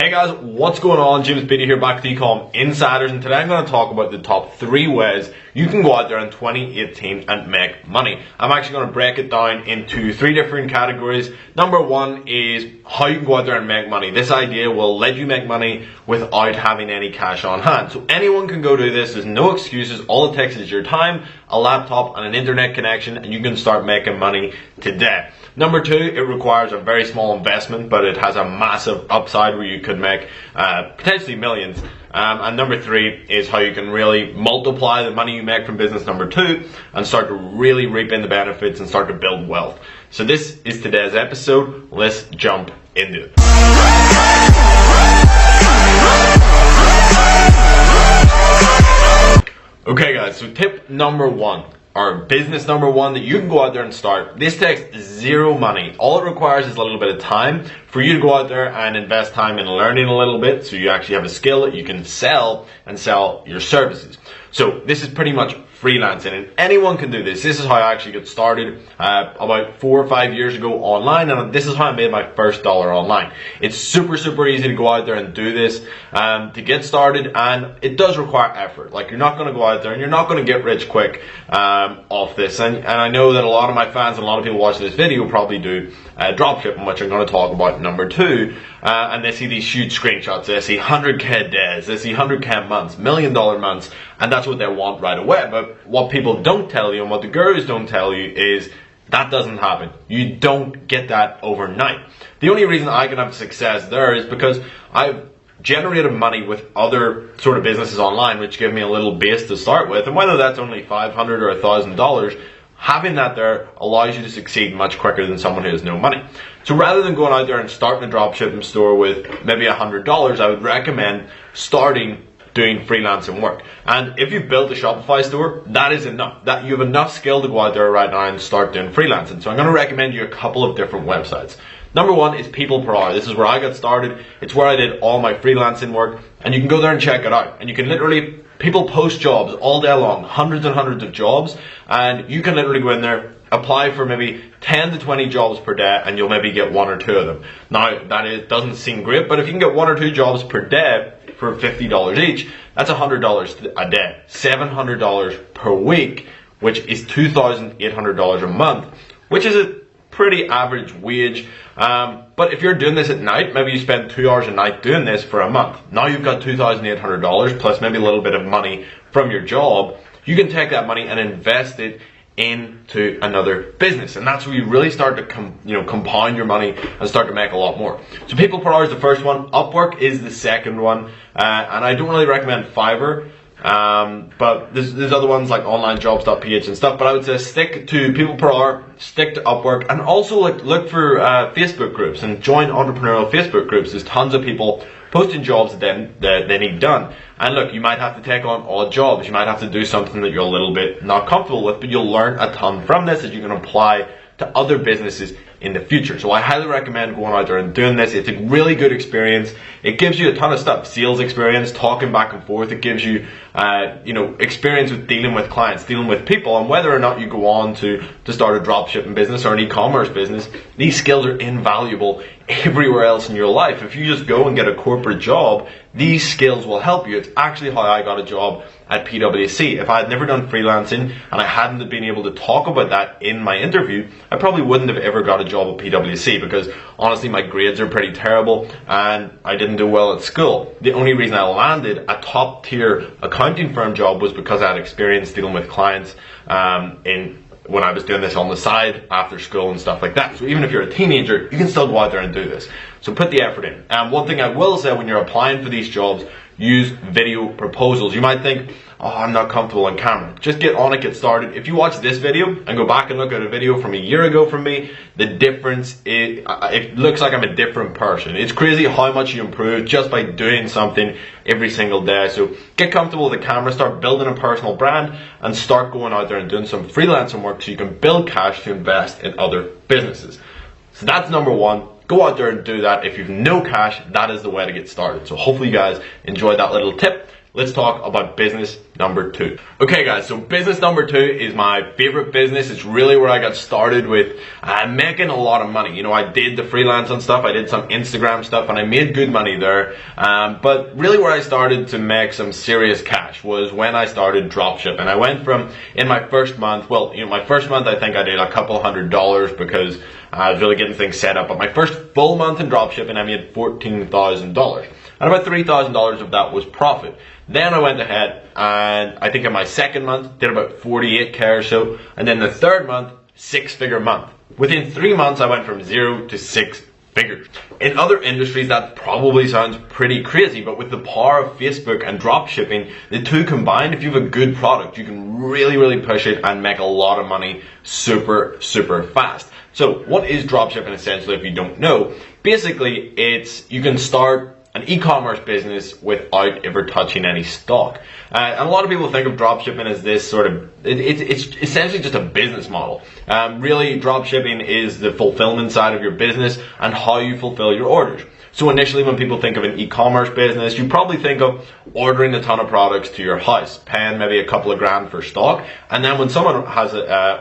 Hey guys, what's going on? James Beatty here, back with Ecom Insiders, and today I'm going to talk about the top 3 ways you can go out there in 2018 and make money. I'm actually going to break it down into 3 different categories. Number 1 is how you can go out there and make money. This idea will let you make money without having any cash on hand. So anyone can go do this. There's no excuses. All it takes is your time, a laptop, and an internet connection, and you can start making money today. Number 2, it requires a very small investment, but it has a massive upside where you could make potentially millions. And number 3 is how you can really multiply the money you make from business number 2 and start to really reap in the benefits and start to build wealth. So this is today's episode. Let's jump into it. Okay guys, so tip number 1. Or business number 1 that you can go out there and start. This takes 0 money. All it requires is a little bit of time for you to go out there and invest time in learning a little bit so you actually have a skill that you can sell and sell your services. So this is pretty much freelancing, and anyone can do this. This is how I actually got started about 4 or 5 years ago online, and this is how I made my first dollar online. It's super easy to go out there and do this to get started, and it does require effort. Like, you're not going to go out there and you're not going to get rich quick off this, and I know that a lot of my fans and a lot of people watching this video probably do dropshipping, which I'm going to talk about number 2, and they see these huge screenshots. They see 100k days, they see 100k months, $1 million months, and that's what they want right away. But what people don't tell you and what the gurus don't tell you is that doesn't happen. You don't get that overnight. The only reason I can have success there is because I've generated money with other sort of businesses online, which give me a little base to start with, and whether that's only $500 or $1,000, having that there allows you to succeed much quicker than someone who has no money. So rather than going out there and starting a dropshipping store with maybe $100, I would recommend starting doing freelancing work. And if you've built a Shopify store, that is enough. That you have enough skill to go out there right now and start doing freelancing. So I'm going to recommend you a couple of different websites. Number 1 is People Per Hour. This is where I got started. It's where I did all my freelancing work, and you can go there and check it out. And you can literally, people post jobs all day long, hundreds and hundreds of jobs, and you can literally go in there, apply for maybe 10 to 20 jobs per day, and you'll maybe get 1 or 2 of them. Now, doesn't seem great, but if you can get 1 or 2 jobs per day for $50 each, that's $100 a day, $700 per week, which is $2,800 a month, which is a pretty average wage. But if you're doing this at night, maybe you spend 2 hours a night doing this for a month. Now you've got $2,800 plus maybe a little bit of money from your job. You can take that money and invest it into another business, and that's where you really start to compound your money and start to make a lot more. So People Per Hour is the first one. Upwork is the second one, and I don't really recommend Fiverr, but there's other ones like onlinejobs.ph and stuff, but I would say stick to People Per Hour, stick to Upwork, and also look for Facebook groups and join entrepreneurial Facebook groups. There's tons of people posting jobs that they need done. And look, you might have to take on odd jobs. You might have to do something that you're a little bit not comfortable with, but you'll learn a ton from this that you can apply to other businesses in the future. So I highly recommend going out there and doing this. It's a really good experience. It gives you a ton of stuff. Sales experience, talking back and forth. It gives you, experience with dealing with clients, dealing with people. And whether or not you go on to start a dropshipping business or an e-commerce business, these skills are invaluable everywhere else in your life. If you just go and get a corporate job, these skills will help you. It's actually how I got a job at PwC. If I had never done freelancing and I hadn't been able to talk about that in my interview, I probably wouldn't have ever got a job at PwC, because honestly my grades are pretty terrible and I didn't do well at school. The only reason I landed a top tier accounting firm job was because I had experience dealing with clients when I was doing this on the side after school and stuff like that. So even if you're a teenager, you can still go out there and do this. So put the effort in. And one thing I will say, when you're applying for these jobs, use video proposals. You might think, oh, I'm not comfortable on camera. Just get on it, get started. If you watch this video and go back and look at a video from a year ago from me, the difference is, it looks like I'm a different person. It's crazy how much you improve just by doing something every single day. So get comfortable with the camera, start building a personal brand, and start going out there and doing some freelancing work so you can build cash to invest in other businesses. So that's number 1. Go out there and do that. If you've no cash, that is the way to get started. So hopefully you guys enjoyed that little tip. let's talk about business number 2. Okay guys, so business number 2 is my favorite business. It's really where I got started with making a lot of money. You know, I did the freelance and stuff, I did some Instagram stuff, and I made good money there. But really where I started to make some serious cash was when I started dropshipping. I went from, in my first month, my first month I think I did a couple $100 because I was really getting things set up. But my first full month in dropshipping, I made $14,000. And about $3,000 of that was profit. Then I went ahead and I think in my second month did about 48k or so, and then the third month, 6-figure month. Within 3 months I went from 0 to 6 figures. In other industries that probably sounds pretty crazy, but with the power of Facebook and dropshipping, the two combined, if you have a good product, you can really push it and make a lot of money super fast. So what is dropshipping essentially if you don't know? Basically you can start an e-commerce business without ever touching any stock. And a lot of people think of dropshipping as this sort of, it's essentially just a business model. Really, dropshipping is the fulfillment side of your business and how you fulfill your orders. So initially when people think of an e-commerce business, you probably think of ordering a ton of products to your house, paying maybe a couple of grand for stock, and then when someone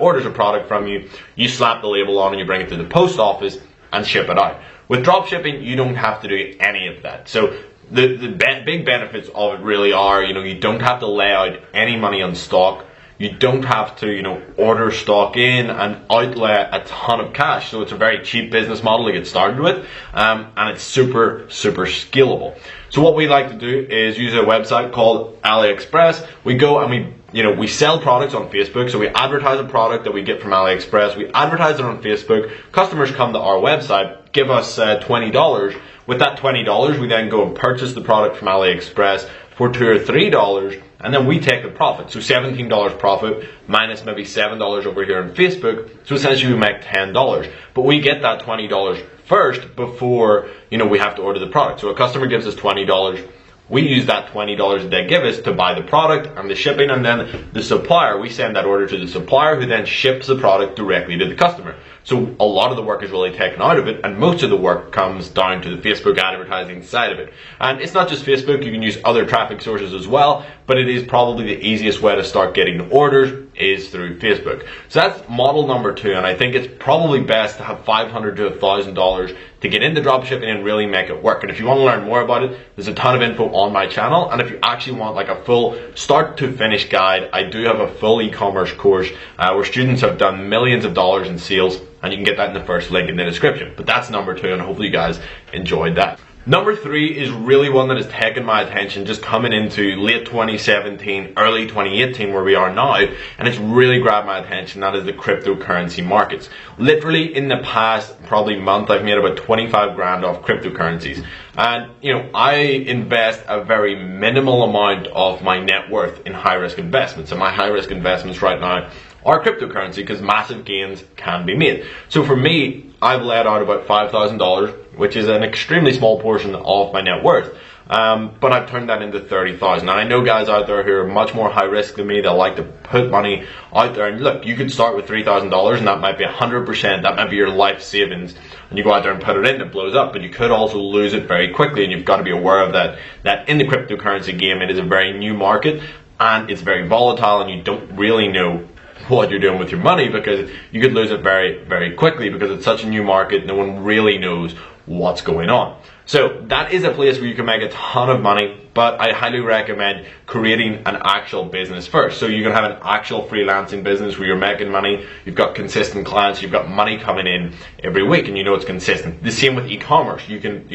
orders a product from you, you slap the label on and you bring it to the post office and ship it out. With dropshipping, you don't have to do any of that. So the big benefits of it really are, you don't have to lay out any money on stock. You don't have to, order stock in and outlay a ton of cash. So it's a very cheap business model to get started with, and it's super scalable. So what we like to do is use a website called AliExpress. We go and we sell products on Facebook. So we advertise a product that we get from AliExpress. We advertise it on Facebook. Customers come to our website, give us $20. With that $20, we then go and purchase the product from AliExpress for $2 or $3, and then we take the profit. So $17 profit minus maybe $7 over here on Facebook. So essentially we make $10. But we get that $20 first before, we have to order the product. So a customer gives us $20. We use that $20 they give us to buy the product and the shipping, and then the supplier, we send that order to the supplier who then ships the product directly to the customer. So a lot of the work is really taken out of it, and most of the work comes down to the Facebook advertising side of it. And it's not just Facebook, you can use other traffic sources as well, but it is probably the easiest way to start getting orders is through Facebook. So that's model number 2, and I think it's probably best to have $500 to $1,000 to get into dropshipping and really make it work. And if you want to learn more about it, there's a ton of info on my channel. And if you actually want like a full start to finish guide, I do have a full e-commerce course where students have done millions of dollars in sales, and you can get that in the first link in the description. But that's number 2, and hopefully you guys enjoyed that. Number 3 is really one that has taken my attention just coming into late 2017, early 2018 where we are now, and it's really grabbed my attention. That is the cryptocurrency markets. Literally in the past probably month, I've made about 25 grand off cryptocurrencies. And I invest a very minimal amount of my net worth in high risk investments, and my high risk investments right now are cryptocurrency because massive gains can be made. So for me, I've laid out about $5,000, which is an extremely small portion of my net worth. But I've turned that into 30,000. And I know guys out there who are much more high risk than me. They like to put money out there. And look, you could start with $3,000 and that might be 100%. That might be your life savings. And you go out there and put it in, it blows up. But you could also lose it very quickly. And you've got to be aware of that. That in the cryptocurrency game, it is a very new market and it's very volatile, and you don't really know what you're doing with your money because you could lose it very quickly because it's such a new market. No one really knows what's going on. So that is a place where you can make a ton of money, but I highly recommend creating an actual business first. So you can have an actual freelancing business where you're making money, you've got consistent clients, you've got money coming in every week, and it's consistent. The same with e-commerce. You can,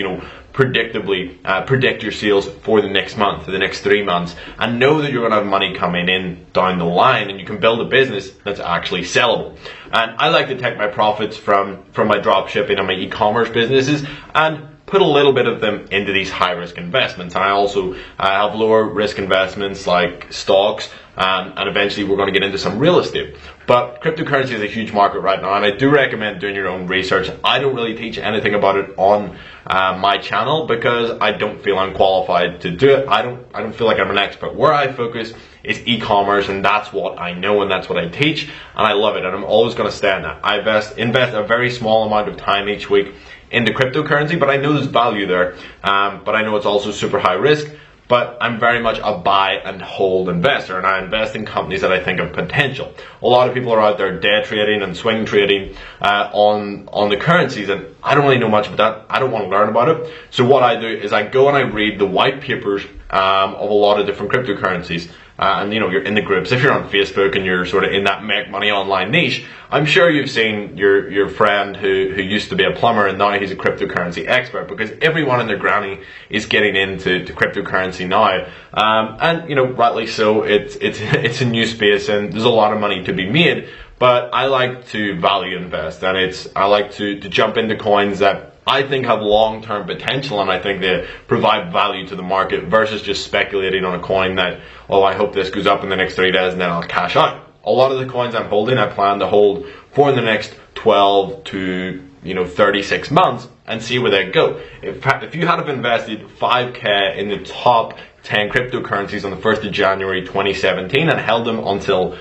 predictably predict your sales for the next month, for the next 3 months, and know that you're going to have money coming in down the line, and you can build a business that's actually sellable. And I like to take my profits from my drop shipping and my e-commerce businesses and put a little bit of them into these high risk investments. And I also have lower risk investments like stocks, and eventually we're going to get into some real estate. But cryptocurrency is a huge market right now, and I do recommend doing your own research. I don't really teach anything about it on my channel because I don't feel I'm qualified to do it. I don't feel like I'm an expert. Where I focus is e-commerce, and that's what I know and that's what I teach, and I love it, and I'm always going to stay on that. I invest a very small amount of time each week into cryptocurrency, but I know there's value there, but I know it's also super high risk. but I'm very much a buy and hold investor, and I invest in companies that I think have potential. A lot of people are out there day trading and swing trading on the currencies, and I don't really know much about that. I don't want to learn about it. So what I do is I go and I read the white papers of a lot of different cryptocurrencies. And you're in the groups. If you're on Facebook and you're sort of in that make money online niche, I'm sure you've seen your friend who used to be a plumber and now he's a cryptocurrency expert, because everyone and their granny is getting into cryptocurrency now. And rightly so. It's a new space and there's a lot of money to be made. But I like to value invest, and I like to jump into coins that I think have long-term potential, and I think they provide value to the market, versus just speculating on a coin that, oh, I hope this goes up in the next 3 days and then I'll cash out. A lot of the coins I'm holding, I plan to hold for the next 12 to 36 months and see where they go. If you had have invested 5k in the top 10 cryptocurrencies on the 1st of January 2017 and held them until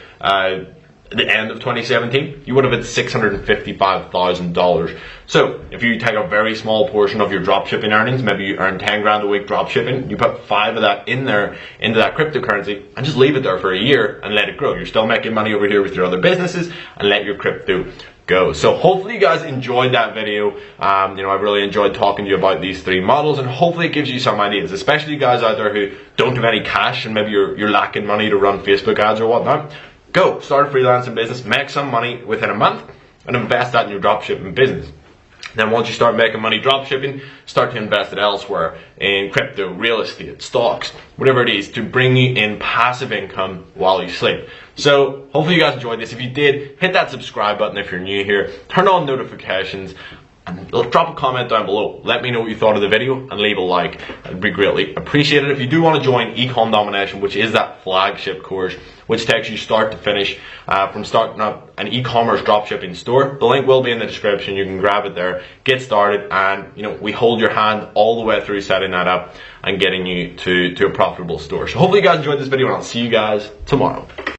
the end of 2017, you would have had $655,000. So if you take a very small portion of your dropshipping earnings, maybe you earn 10 grand a week dropshipping, you put 5 of that in there into that cryptocurrency and just leave it there for a year and let it grow. You're still making money over here with your other businesses, and let your crypto go. So hopefully you guys enjoyed that video. I really enjoyed talking to you about these 3 models, and hopefully it gives you some ideas, especially you guys out there who don't have any cash and maybe you're lacking money to run Facebook ads or whatnot. Go, start a freelancing business, make some money within a month, and invest that in your dropshipping business. Then once you start making money dropshipping, start to invest it elsewhere, in crypto, real estate, stocks, whatever it is, to bring you in passive income while you sleep. So hopefully you guys enjoyed this. If you did, hit that subscribe button if you're new here, turn on notifications, and drop a comment down below. Let me know what you thought of the video and leave a like. It'd be greatly appreciated. If you do want to join Ecom Domination, which is that flagship course which takes you start to finish from starting up an e-commerce dropshipping store, the link will be in the description. You can grab it there, get started, and we hold your hand all the way through setting that up and getting you to a profitable store. So hopefully you guys enjoyed this video, and I'll see you guys tomorrow.